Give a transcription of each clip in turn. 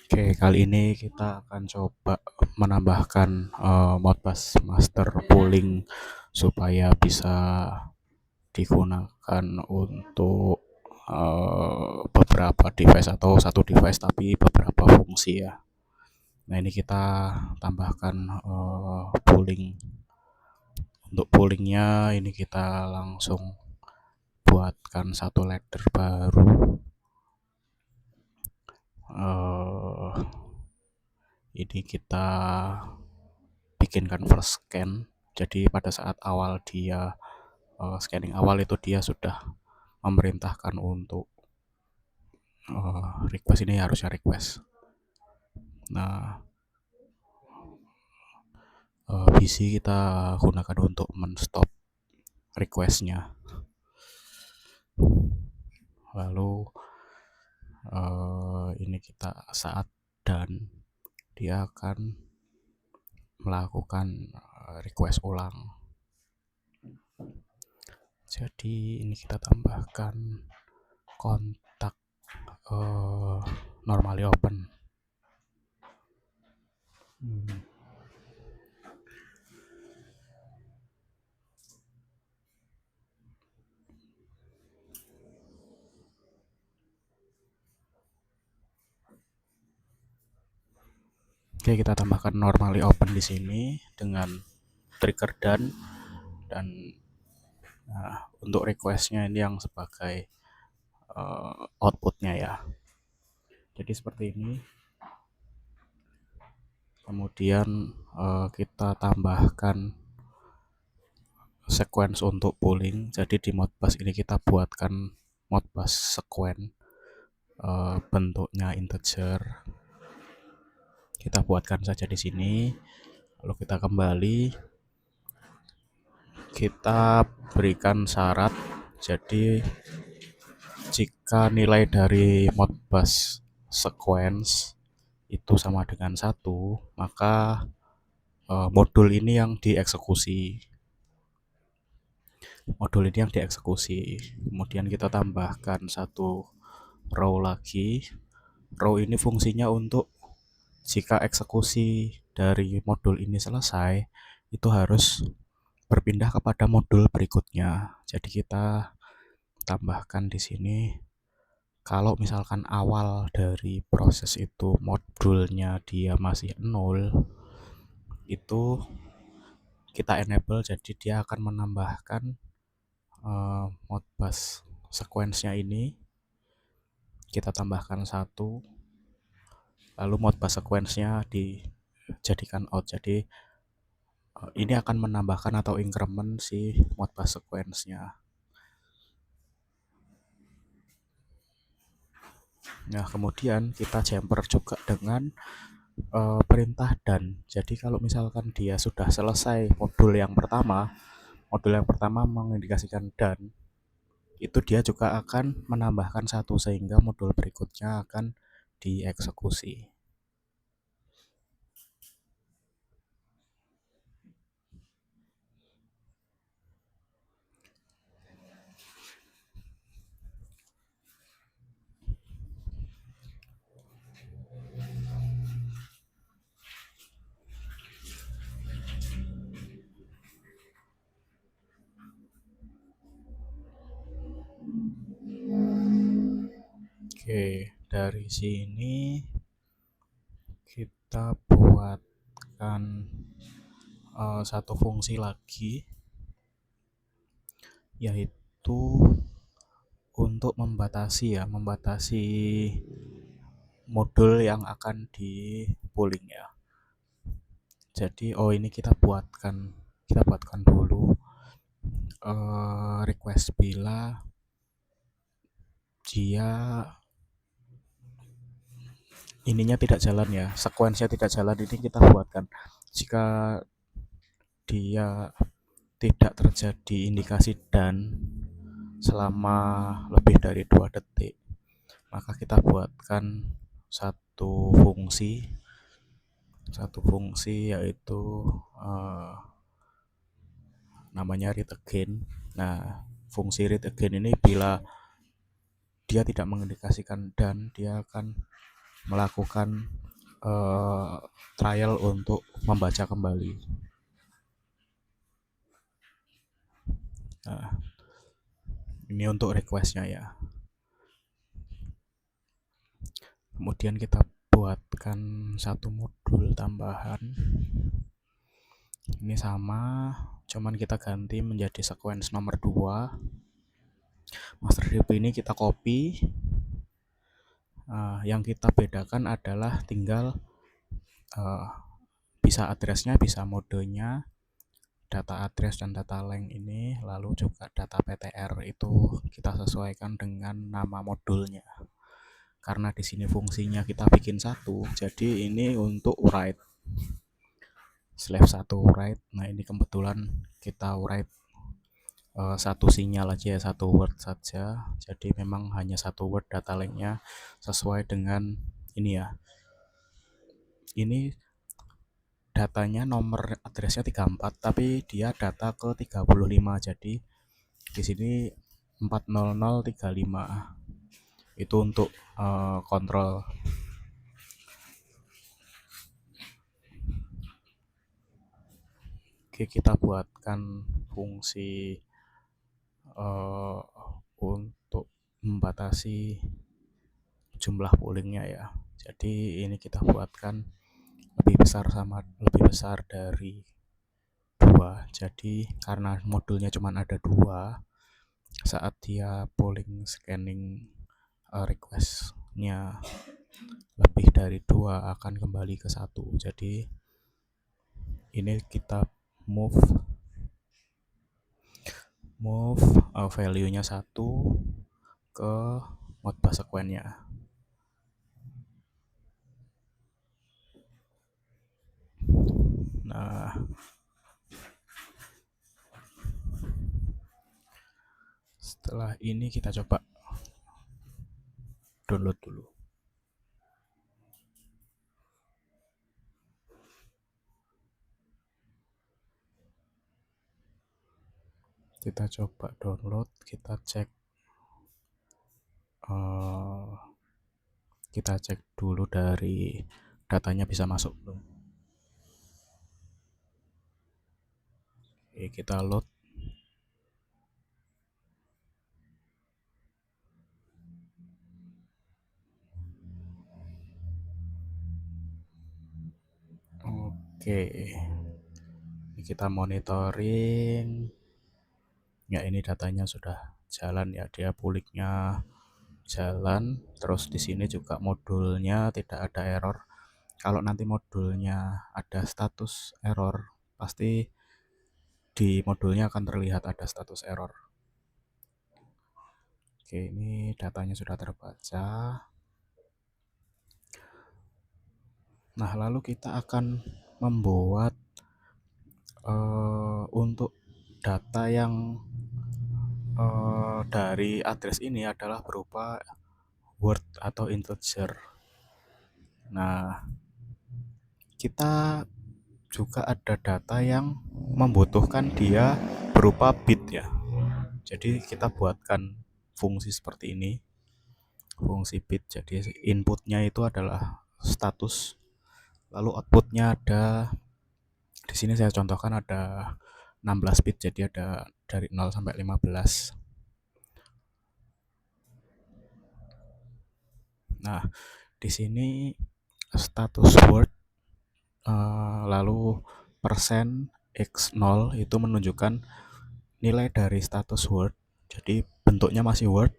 Oke, kali ini kita akan coba menambahkan Modbus Master Pooling supaya bisa digunakan untuk beberapa device atau satu device tapi beberapa fungsi ya. Nah, ini kita tambahkan pooling. Untuk poolingnya ini kita langsung buatkan satu ladder baru. Ini kita bikinkan first scan. Jadi pada saat awal dia scanning awal itu dia sudah memerintahkan untuk request, ini harusnya request. Nah, BC kita gunakan untuk men-stop requestnya. Lalu ini kita saat dan dia akan melakukan request ulang. Jadi ini kita tambahkan kontak normally open. Oke, kita tambahkan normally open di sini dengan trigger dan nah, untuk requestnya ini yang sebagai outputnya ya. Jadi seperti ini. Kemudian kita tambahkan sequence untuk pooling. Jadi di Modbus ini kita buatkan Modbus sequence, bentuknya integer. Kita buatkan saja di sini. Lalu kita kembali, kita berikan syarat. Jadi jika nilai dari Modbus sequence itu sama dengan 1, maka modul ini yang dieksekusi. Kemudian kita tambahkan satu row lagi. Row ini fungsinya untuk jika eksekusi dari modul ini selesai, itu harus berpindah kepada modul berikutnya. Jadi kita tambahkan di sini, kalau misalkan awal dari proses itu modulnya dia masih 0, itu kita enable, jadi dia akan menambahkan Modbus sequence-nya ini. Kita tambahkan 1, lalu Modbus sequence-nya dijadikan out. Jadi ini akan menambahkan atau increment si Modbus sequence-nya. Nah, kemudian kita jumper juga dengan perintah dan. Jadi kalau misalkan dia sudah selesai modul yang pertama mengindikasikan dan, itu dia juga akan menambahkan 1 sehingga modul berikutnya akan dieksekusi. Oke, dari sini kita buatkan satu fungsi lagi, yaitu untuk membatasi modul yang akan di pooling ya. Jadi ini kita buatkan dulu request bila dia ininya tidak jalan ya, sequence-nya tidak jalan. Ini kita buatkan jika dia tidak terjadi indikasi dan selama lebih dari 2 detik, maka kita buatkan satu fungsi yaitu namanya read again. Nah, fungsi read again ini bila dia tidak mengindikasikan dan, dia akan melakukan trial untuk membaca kembali. Nah, ini untuk requestnya ya. Kemudian kita buatkan satu modul tambahan. Ini sama, cuman kita ganti menjadi sequence nomor 2. Master DP ini kita copy. Yang kita bedakan adalah tinggal bisa addressnya, bisa modenya, data address dan data length ini, lalu juga data PTR itu kita sesuaikan dengan nama modulnya. Karena di sini fungsinya kita bikin satu, jadi ini untuk write slave 1 write. Nah, ini kebetulan kita write satu sinyal aja ya, satu word saja. Jadi memang hanya satu word data length-nya sesuai dengan ini ya. Ini datanya nomor addressnya 34, tapi dia data ke 35. Jadi di sini 40035. Itu untuk kontrol. Oke, kita buatkan fungsi untuk membatasi jumlah pollingnya ya. Jadi ini kita buatkan lebih besar dari 2. Jadi karena modulnya cuma ada 2, saat dia polling scanning requestnya lebih dari 2 akan kembali ke 1. Jadi ini kita move value-nya 1 ke modbus sequence-nya. Nah, setelah ini kita coba download dulu. Kita coba download, kita cek dulu dari datanya bisa masuk belum. Oke, kita load. Oke, ini kita monitoring ya, ini datanya sudah jalan ya, dia pulihnya jalan. Terus di sini juga modulnya tidak ada error. Kalau nanti modulnya ada status error, pasti di modulnya akan terlihat ada status error. Oke, ini datanya sudah terbaca. Nah, lalu kita akan membuat untuk data yang dari address ini adalah berupa word atau integer. Nah, kita juga ada data yang membutuhkan dia berupa bit ya. Jadi kita buatkan fungsi seperti ini, fungsi bit. Jadi inputnya itu adalah status, lalu outputnya ada di sini saya contohkan ada 16 bit, jadi ada dari 0 sampai 15. Nah, di sini status word lalu persen x0 itu menunjukkan nilai dari status word. Jadi bentuknya masih word,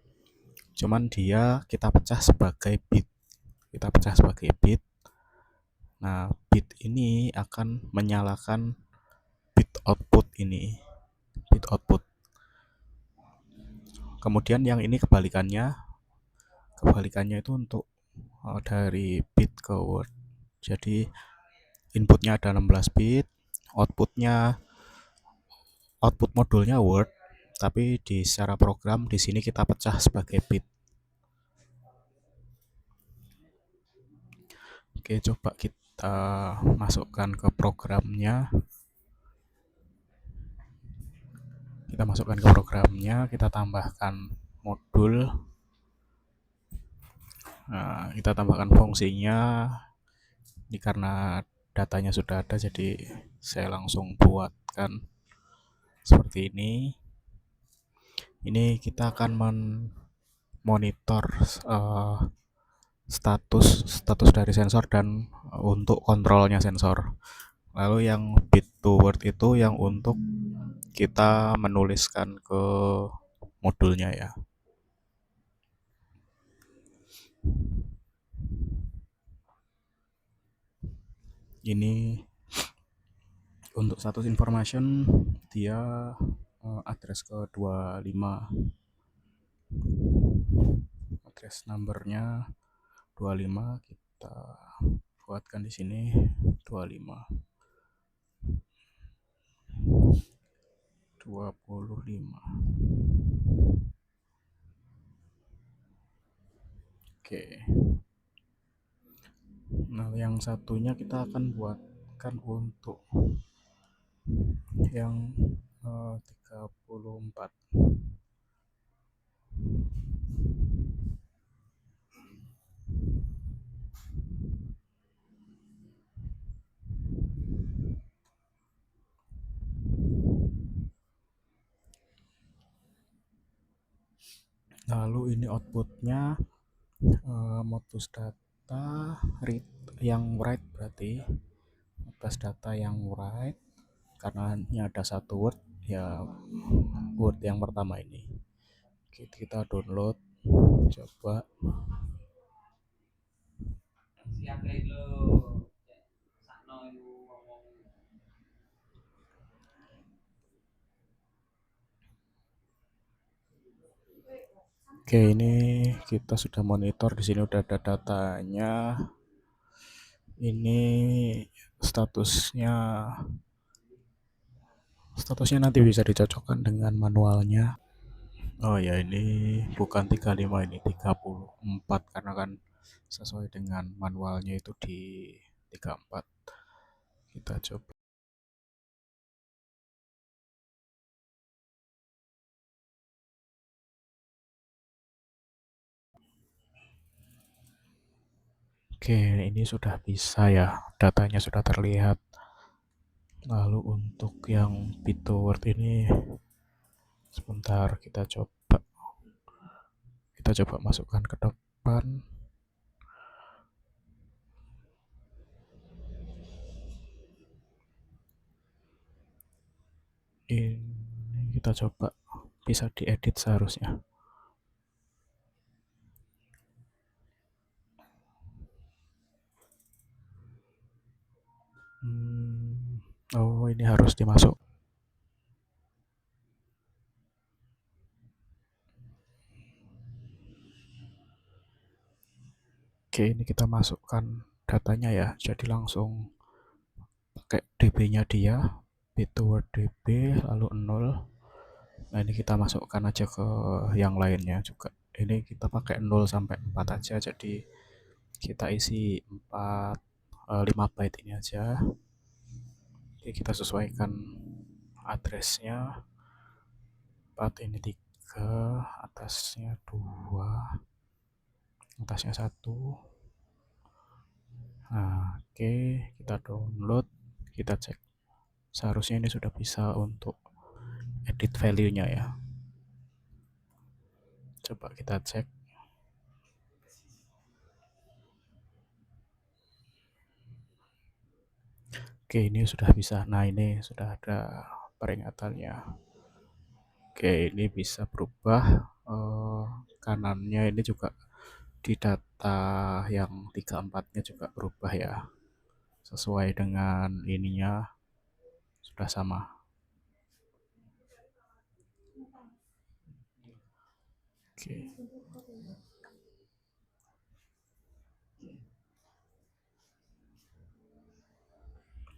cuman dia kita pecah sebagai bit. Nah, bit ini akan menyalakan bit output ini, bit output. Kemudian yang ini kebalikannya itu untuk dari bit ke word. Jadi inputnya ada 16 bit, output modulnya word, tapi di secara program di sini kita pecah sebagai bit. Oke, coba kita masukkan ke programnya. Kita tambahkan modul. Nah, kita tambahkan fungsinya. Ini karena datanya sudah ada, jadi saya langsung buatkan seperti ini. Ini kita akan monitor status dari sensor dan untuk kontrolnya sensor. Lalu yang bit to word itu yang untuk kita menuliskan ke modulnya ya. Ini untuk status information dia address ke 25. Address numbernya 25, kita buatkan di sini 25. 25. Oke. Nah, yang satunya kita akan buatkan untuk yang 34. Lalu ini outputnya modus data read yang write, berarti modus data yang write karena ini ada satu word ya, word yang pertama ini. Kita download, coba. Oke, ini kita sudah monitor, di sini udah ada datanya. Ini statusnya nanti bisa dicocokkan dengan manualnya. Oh ya, ini bukan 35, ini 34 karena kan sesuai dengan manualnya itu di 34. Kita coba. Oke, ini sudah bisa ya, datanya sudah terlihat. Lalu untuk yang bit to word ini sebentar, kita coba masukkan ke depan. Ini kita coba, bisa diedit seharusnya. Oh, ini harus dimasuk. Oke, ini kita masukkan datanya ya, jadi langsung pakai db-nya dia, bit to word db, lalu 0. Nah, ini kita masukkan aja ke yang lainnya juga. Ini kita pakai 0 sampai 4 aja, jadi kita isi 5 byte ini aja. Oke, kita sesuaikan addressnya. 4 ini 3, atasnya 2, atasnya 1. Nah, oke, kita download, kita cek. Seharusnya ini sudah bisa untuk edit value-nya ya. Coba kita cek. Oke, ini sudah bisa. Nah, ini sudah ada peringatannya. Oke, ini bisa berubah. Kanannya ini juga di data yang 34-nya juga berubah ya. Sesuai dengan ininya sudah sama. Oke.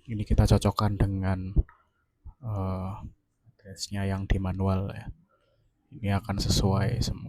Ini kita cocokkan dengan address-nya yang di manual ya. Ini akan sesuai semua.